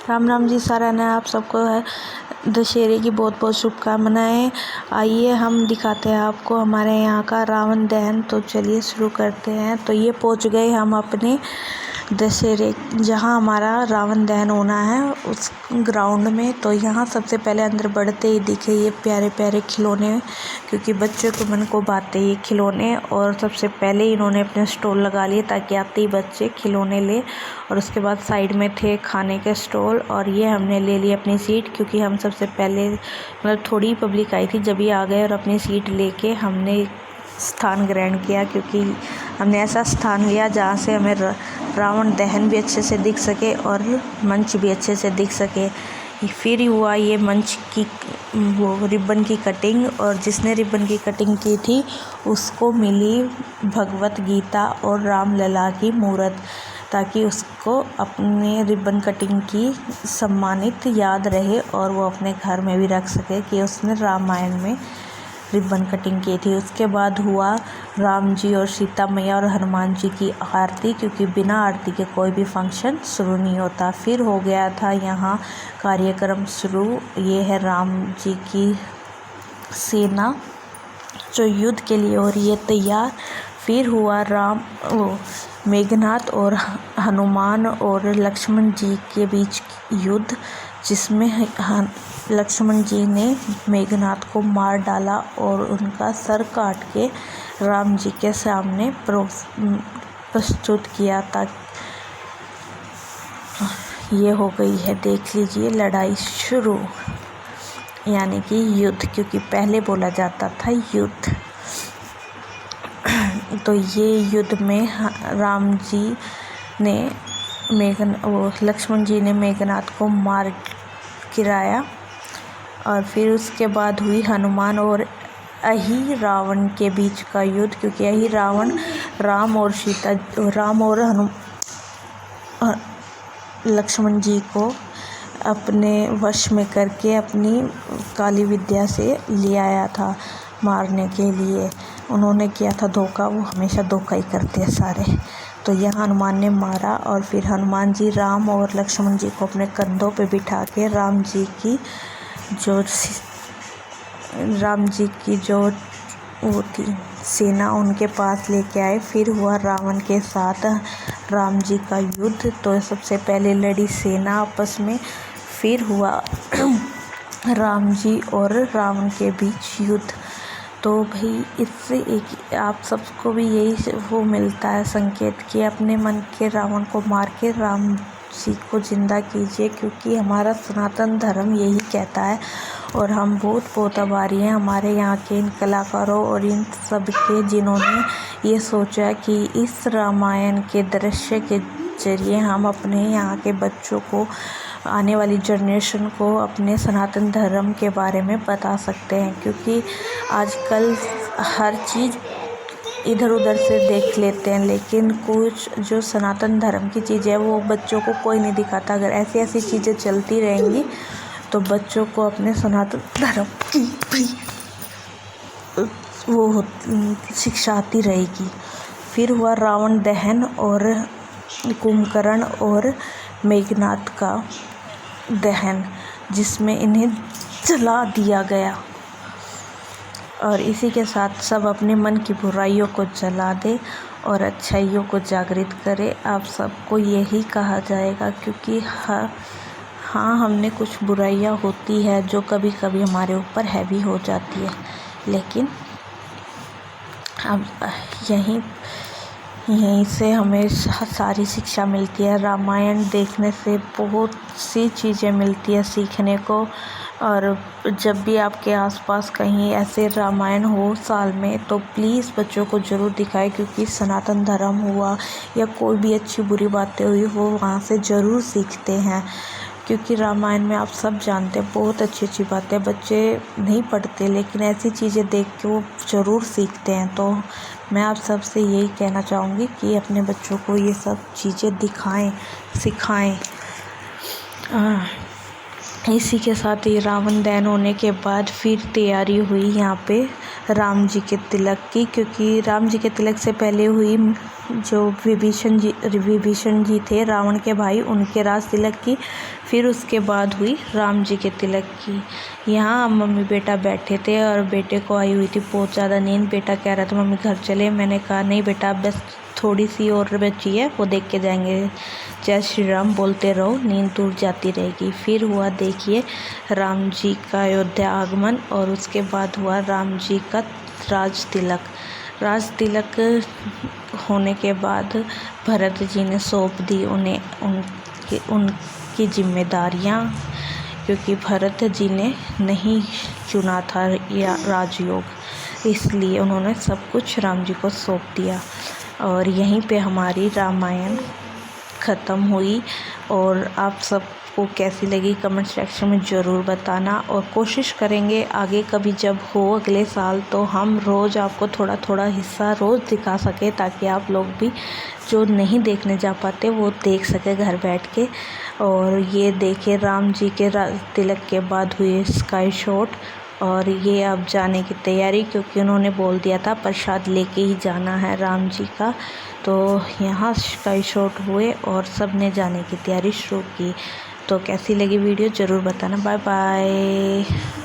राम राम जी सारा ने आप सबको है दशहरे की बहुत बहुत शुभकामनाएं। आइए हम दिखाते हैं आपको हमारे यहाँ का रावण दहन। तो चलिए शुरू करते हैं। तो ये पहुँच गए हम अपने दशहरे जहाँ हमारा रावण दहन होना है उस ग्राउंड में। तो यहाँ सबसे पहले अंदर बढ़ते ही दिखे ये प्यारे प्यारे खिलौने, क्योंकि बच्चों के मन को भाते ये खिलौने। और सबसे पहले इन्होंने अपने स्टॉल लगा लिए ताकि आते ही बच्चे खिलौने ले। और उसके बाद साइड में थे खाने के स्टॉल और ये हमने ले ली अपनी सीट, क्योंकि हम सबसे पहले मतलब थोड़ी पब्लिक आई थी जब ये आ गए। और अपनी सीट लेके हमने स्थान ग्रहण किया, क्योंकि हमने ऐसा स्थान लिया जहाँ से हमें रावण दहन भी अच्छे से दिख सके और मंच भी अच्छे से दिख सके। फिर हुआ ये मंच की वो रिबन की कटिंग, और जिसने रिबन की कटिंग की थी उसको मिली भगवत गीता और रामलला की मूर्त, ताकि उसको अपने रिबन कटिंग की सम्मानित याद रहे और वो अपने घर में भी रख सके कि उसने रामायण में रिबन कटिंग की थी। उसके बाद हुआ राम जी और सीता मैया और हनुमान जी की आरती, क्योंकि बिना आरती के कोई भी फंक्शन शुरू नहीं होता। फिर हो गया था यहाँ कार्यक्रम शुरू। ये है राम जी की सेना जो युद्ध के लिए हो रही है तैयार। फिर हुआ मेघनाथ और हनुमान और लक्ष्मण जी के बीच युद्ध, जिसमें लक्ष्मण जी ने मेघनाथ को मार डाला और उनका सर काट के राम जी के सामने प्रस्तुत किया था। ये हो गई है, देख लीजिए, लड़ाई शुरू, यानी कि युद्ध, क्योंकि पहले बोला जाता था युद्ध। तो ये युद्ध में राम जी ने लक्ष्मण जी ने मेघनाथ को मार गिराया। और फिर उसके बाद हुई हनुमान और अहि रावण के बीच का युद्ध, क्योंकि अहि रावण राम और लक्ष्मण जी को अपने वश में करके अपनी काली विद्या से ले आया था मारने के लिए। उन्होंने किया था धोखा, वो हमेशा धोखा ही करते हैं सारे। तो यह हनुमान ने मारा और फिर हनुमान जी राम और लक्ष्मण जी को अपने कंधों पे बिठा के राम जी की जो वो थी सेना उनके पास लेके आए। फिर हुआ रावण के साथ राम जी का युद्ध। तो सबसे पहले लड़ी सेना आपस में, फिर हुआ राम जी और रावण के बीच युद्ध। तो भाई इससे एक आप सबको भी यही वो मिलता है संकेत कि अपने मन के रावण को मार के राम जी को जिंदा कीजिए, क्योंकि हमारा सनातन धर्म यही कहता है। और हम बहुत बहुत आभारी हैं हमारे यहाँ के इन कलाकारों और इन सब के, जिन्होंने ये सोचा कि इस रामायण के दृश्य के जरिए हम अपने यहाँ के बच्चों को, आने वाली जनरेशन को अपने सनातन धर्म के बारे में बता सकते हैं। क्योंकि आजकल हर चीज़ इधर उधर से देख लेते हैं, लेकिन कुछ जो सनातन धर्म की चीज़ें है वो बच्चों को कोई नहीं दिखाता। अगर ऐसी ऐसी चीज़ें चलती रहेंगी तो बच्चों को अपने सनातन धर्म की भी वो शिक्षा आती रहेगी। फिर हुआ रावण दहन और कुंभकर्ण और मेघनाथ का दहन, जिसमें इन्हें जला दिया गया। और इसी के साथ सब अपने मन की बुराइयों को जला दे और अच्छाइयों को जागृत करे। आप सबको यही कहा जाएगा, क्योंकि हाँ हमने कुछ बुराइयां होती है जो कभी कभी हमारे ऊपर हैवी हो जाती है, लेकिन अब यहीं से हमें सारी शिक्षा मिलती है। रामायण देखने से बहुत सी चीज़ें मिलती है सीखने को। और जब भी आपके आसपास कहीं ऐसे रामायण हो साल में, तो प्लीज़ बच्चों को ज़रूर दिखाएं, क्योंकि सनातन धर्म हुआ या कोई भी अच्छी बुरी बातें हुई वो वहाँ से ज़रूर सीखते हैं। क्योंकि रामायण में आप सब जानते हैं बहुत अच्छी अच्छी बातें बच्चे नहीं पढ़ते, लेकिन ऐसी चीज़ें देख के वो ज़रूर सीखते हैं। तो मैं आप सबसे यही कहना चाहूँगी कि अपने बच्चों को ये सब चीज़ें दिखाएं, सिखाएं। इसी के साथ ही रावण दहन होने के बाद फिर तैयारी हुई यहाँ पे राम जी के तिलक की, क्योंकि राम जी के तिलक से पहले हुई जो विभीषण जी थे रावण के भाई, उनके राज तिलक की, फिर उसके बाद हुई राम जी के तिलक की। यहाँ हम मम्मी बेटा बैठे थे और बेटे को आई हुई थी बहुत ज़्यादा नींद। बेटा कह रहा था मम्मी घर चले। मैंने कहा नहीं बेटा, बस थोड़ी सी और बची है, वो देख के जाएंगे। जय श्री राम बोलते रहो, नींद दूर जाती रहेगी। फिर हुआ देखिए राम जी का अयोध्या आगमन, और उसके बाद हुआ राम जी का राज तिलक। राज तिलक होने के बाद भरत जी ने सौंप दी उन्हें उनकी जिम्मेदारियाँ, क्योंकि भरत जी ने नहीं चुना था या राजयोग, इसलिए उन्होंने सब कुछ राम जी को सौंप दिया। और यहीं पे हमारी रामायण ख़त्म हुई। और आप सबको कैसी लगी कमेंट सेक्शन में ज़रूर बताना, और कोशिश करेंगे आगे कभी जब हो अगले साल तो हम रोज़ आपको थोड़ा थोड़ा हिस्सा रोज़ दिखा सके, ताकि आप लोग भी जो नहीं देखने जा पाते वो देख सके घर बैठ के। और ये देखिए राम जी के तिलक के बाद हुए स्काई शॉट, और ये अब जाने की तैयारी, क्योंकि उन्होंने बोल दिया था प्रसाद लेके ही जाना है राम जी का। तो यहाँ स्काई शॉट हुए और सब ने जाने की तैयारी शुरू की। तो कैसी लगी वीडियो ज़रूर बताना। Bye bye.